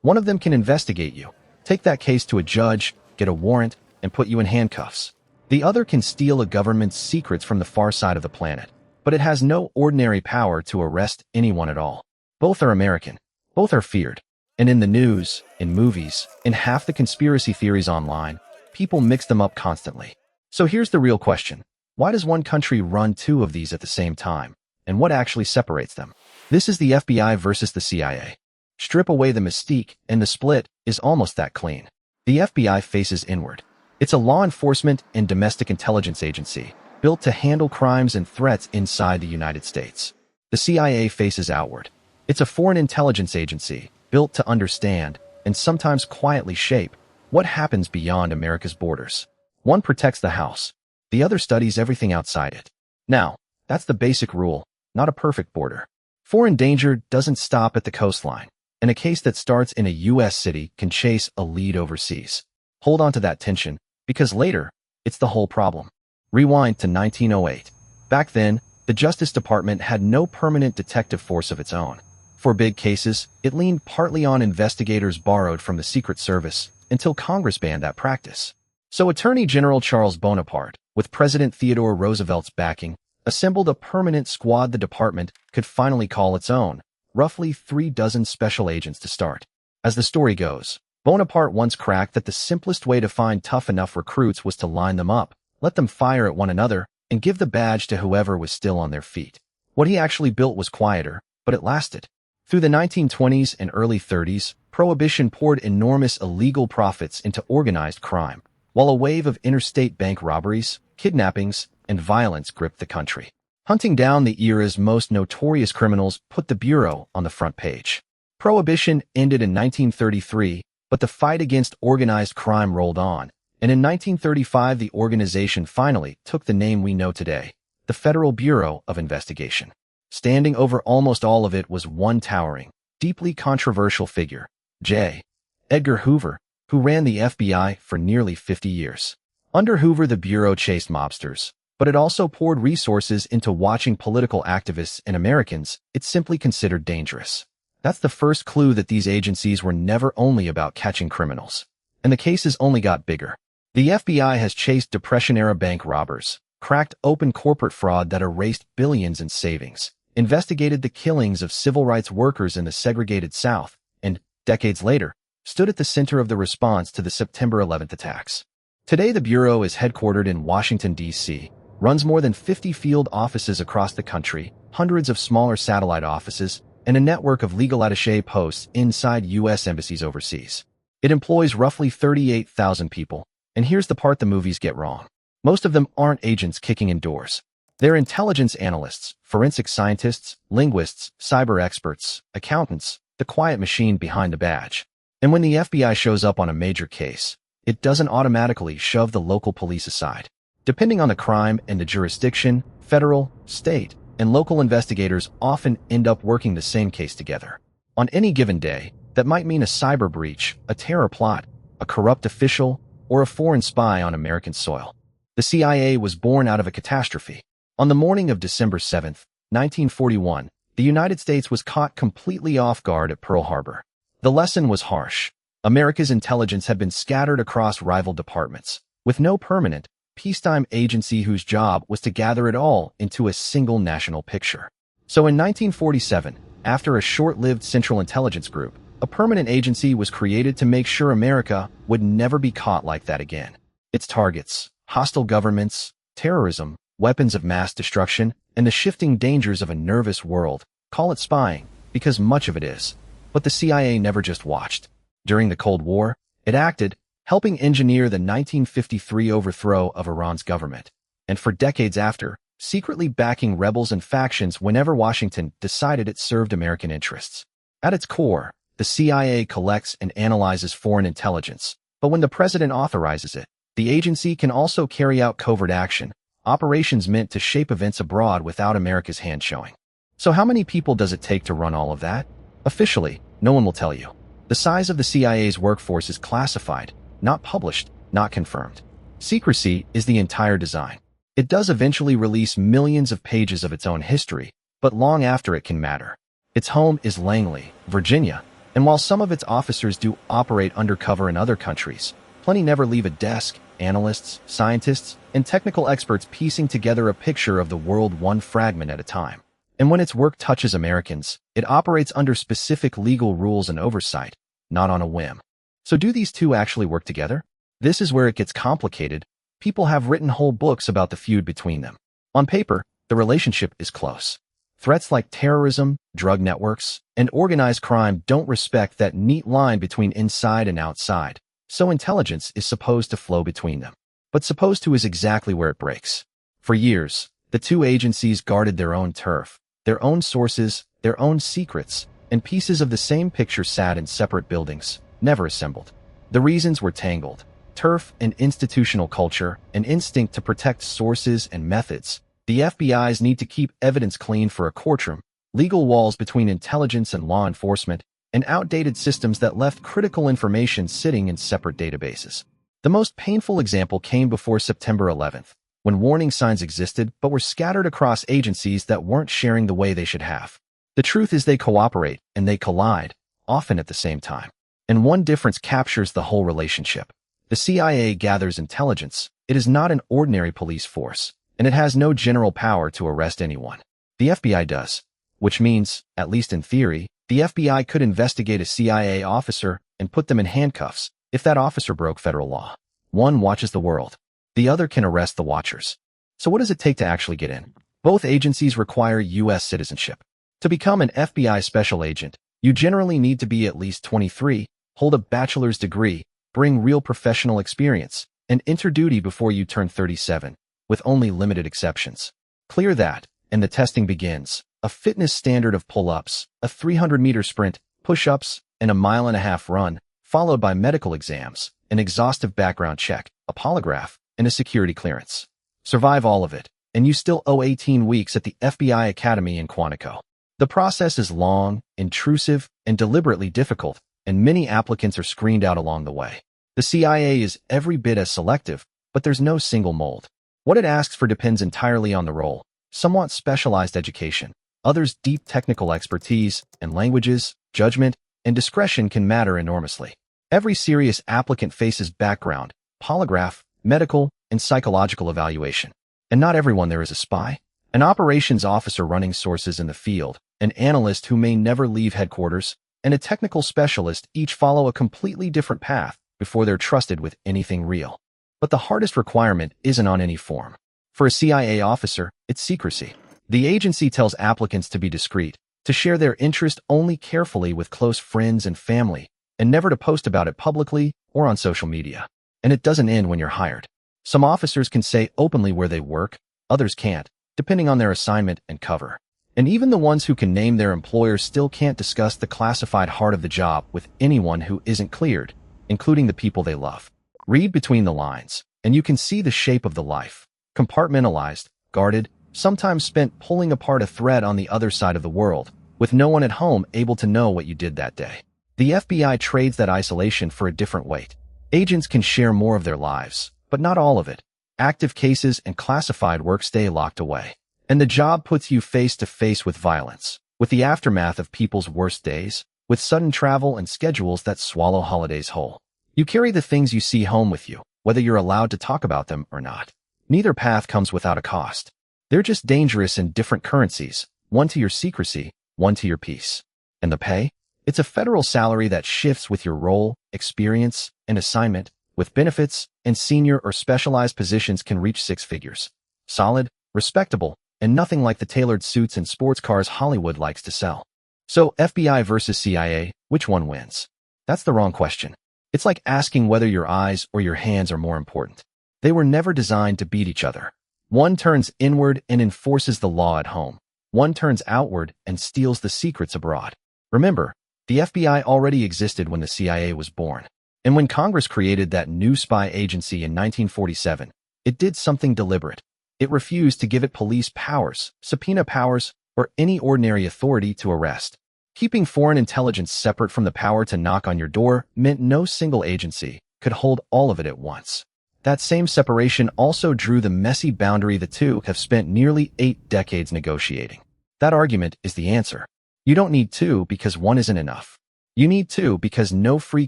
One of them can investigate you, take that case to a judge, get a warrant, and put you in handcuffs. The other can steal a government's secrets from the far side of the planet, but it has no ordinary power to arrest anyone at all. Both are American. Both are feared. And in the news, in movies, in half the conspiracy theories online, people mix them up constantly. So here's the real question. Why does one country run two of these at the same time? And what actually separates them? This is the FBI versus the CIA. Strip away the mystique, and the split is almost that clean. The FBI faces inward. It's a law enforcement and domestic intelligence agency built to handle crimes and threats inside the United States. The CIA faces outward. It's a foreign intelligence agency built to understand and sometimes quietly shape what happens beyond America's borders. One protects the house. The other studies everything outside it. Now, that's the basic rule, not a perfect border. Foreign danger doesn't stop at the coastline, and a case that starts in a U.S. city can chase a lead overseas. Hold on to that tension, because later, it's the whole problem. Rewind to 1908. Back then, the Justice Department had no permanent detective force of its own. For big cases, it leaned partly on investigators borrowed from the Secret Service until Congress banned that practice. So Attorney General Charles Bonaparte, with President Theodore Roosevelt's backing, assembled a permanent squad the department could finally call its own, roughly 36 special agents to start. As the story goes, Bonaparte once cracked that the simplest way to find tough enough recruits was to line them up, let them fire at one another, and give the badge to whoever was still on their feet. What he actually built was quieter, but it lasted. Through the 1920s and early 30s, Prohibition poured enormous illegal profits into organized crime, while a wave of interstate bank robberies, kidnappings, and violence gripped the country. Hunting down the era's most notorious criminals put the Bureau on the front page. Prohibition ended in 1933, but the fight against organized crime rolled on, and in 1935 the organization finally took the name we know today, the Federal Bureau of Investigation. Standing over almost all of it was one towering, deeply controversial figure, J. Edgar Hoover, who ran the FBI for nearly 50 years. Under Hoover, the Bureau chased mobsters, but it also poured resources into watching political activists and Americans it simply considered dangerous. That's the first clue that these agencies were never only about catching criminals. And the cases only got bigger. The FBI has chased Depression-era bank robbers, cracked open corporate fraud that erased billions in savings, investigated the killings of civil rights workers in the segregated South, and, decades later, stood at the center of the response to the September 11th attacks. Today, the Bureau is headquartered in Washington, D.C., runs more than 50 field offices across the country, hundreds of smaller satellite offices, and a network of legal attaché posts inside U.S. embassies overseas. It employs roughly 38,000 people, and here's the part the movies get wrong. Most of them aren't agents kicking in doors. They're intelligence analysts, forensic scientists, linguists, cyber experts, accountants, the quiet machine behind the badge. And when the FBI shows up on a major case, it doesn't automatically shove the local police aside. Depending on the crime and the jurisdiction, federal, state, and local investigators often end up working the same case together. On any given day, that might mean a cyber breach, a terror plot, a corrupt official, or a foreign spy on American soil. The CIA was born out of a catastrophe. On the morning of December 7, 1941, the United States was caught completely off guard at Pearl Harbor. The lesson was harsh. America's intelligence had been scattered across rival departments, with no permanent, peacetime agency whose job was to gather it all into a single national picture. So in 1947, after a short-lived Central Intelligence Group, a permanent agency was created to make sure America would never be caught like that again. Its targets, hostile governments, terrorism, weapons of mass destruction, and the shifting dangers of a nervous world. Call it spying, because much of it is. But the CIA never just watched. During the Cold War, it acted, helping engineer the 1953 overthrow of Iran's government. And for decades after, secretly backing rebels and factions whenever Washington decided it served American interests. At its core, the CIA collects and analyzes foreign intelligence, but when the president authorizes it, the agency can also carry out covert action, operations meant to shape events abroad without America's hand showing. So how many people does it take to run all of that? Officially, no one will tell you. The size of the CIA's workforce is classified, not published, not confirmed. Secrecy is the entire design. It does eventually release millions of pages of its own history, but long after it can matter. Its home is Langley, Virginia, And while some of its officers do operate undercover in other countries, plenty never leave a desk, analysts, scientists, and technical experts piecing together a picture of the world one fragment at a time. And when its work touches Americans, it operates under specific legal rules and oversight, not on a whim. So do these two actually work together? This is where it gets complicated. People have written whole books about the feud between them. On paper, the relationship is close. Threats like terrorism, drug networks, and organized crime don't respect that neat line between inside and outside, so intelligence is supposed to flow between them. But supposed to is exactly where it breaks. For years, the two agencies guarded their own turf, their own sources, their own secrets, and pieces of the same picture sat in separate buildings, never assembled. The reasons were tangled. Turf and institutional culture, an instinct to protect sources and methods. The FBI's need to keep evidence clean for a courtroom, legal walls between intelligence and law enforcement, and outdated systems that left critical information sitting in separate databases. The most painful example came before September 11th, when warning signs existed but were scattered across agencies that weren't sharing the way they should have. The truth is they cooperate and they collide, often at the same time. And one difference captures the whole relationship. The CIA gathers intelligence. It is not an ordinary police force, and it has no general power to arrest anyone. The FBI does, which means, at least in theory, the FBI could investigate a CIA officer and put them in handcuffs if that officer broke federal law. One watches the world. The other can arrest the watchers. So what does it take to actually get in? Both agencies require U.S. citizenship. To become an FBI special agent, you generally need to be at least 23, hold a bachelor's degree, bring real professional experience, and enter duty before you turn 37, with only limited exceptions. Clear that, and the testing begins. A fitness standard of pull-ups, a 300-meter sprint, push-ups, and a mile-and-a-half run, followed by medical exams, an exhaustive background check, a polygraph, and a security clearance. Survive all of it, and you still owe 18 weeks at the FBI Academy in Quantico. The process is long, intrusive, and deliberately difficult, and many applicants are screened out along the way. The CIA is every bit as selective, but there's no single mold. What it asks for depends entirely on the role. Some want specialized education, others deep technical expertise, and languages, judgment, and discretion can matter enormously. Every serious applicant faces background, polygraph, medical, and psychological evaluation. And not everyone there is a spy. An operations officer running sources in the field, an analyst who may never leave headquarters, and a technical specialist each follow a completely different path before they're trusted with anything real. But the hardest requirement isn't on any form. For a CIA officer, it's secrecy. The agency tells applicants to be discreet, to share their interest only carefully with close friends and family, and never to post about it publicly or on social media. And it doesn't end when you're hired. Some officers can say openly where they work, others can't, depending on their assignment and cover. And even the ones who can name their employers still can't discuss the classified heart of the job with anyone who isn't cleared, including the people they love. Read between the lines, and you can see the shape of the life. Compartmentalized, guarded, sometimes spent pulling apart a thread on the other side of the world, with no one at home able to know what you did that day. The FBI trades that isolation for a different weight. Agents can share more of their lives, but not all of it. Active cases and classified work stay locked away. And the job puts you face to face with violence, with the aftermath of people's worst days, with sudden travel and schedules that swallow holidays whole. You carry the things you see home with you, whether you're allowed to talk about them or not. Neither path comes without a cost. They're just dangerous in different currencies, one to your secrecy, one to your peace. And the pay? It's a federal salary that shifts with your role, experience, and assignment, with benefits, and senior or specialized positions can reach 6 figures. Solid, respectable, and nothing like the tailored suits and sports cars Hollywood likes to sell. So FBI versus CIA, which one wins? That's the wrong question. It's like asking whether your eyes or your hands are more important. They were never designed to beat each other. One turns inward and enforces the law at home. One turns outward and steals the secrets abroad. Remember, the FBI already existed when the CIA was born. And when Congress created that new spy agency in 1947, it did something deliberate. It refused to give it police powers, subpoena powers, or any ordinary authority to arrest. Keeping foreign intelligence separate from the power to knock on your door meant no single agency could hold all of it at once. That same separation also drew the messy boundary the two have spent nearly 8 decades negotiating. That argument is the answer. You don't need two because one isn't enough. You need to because no free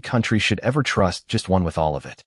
country should ever trust just one with all of it.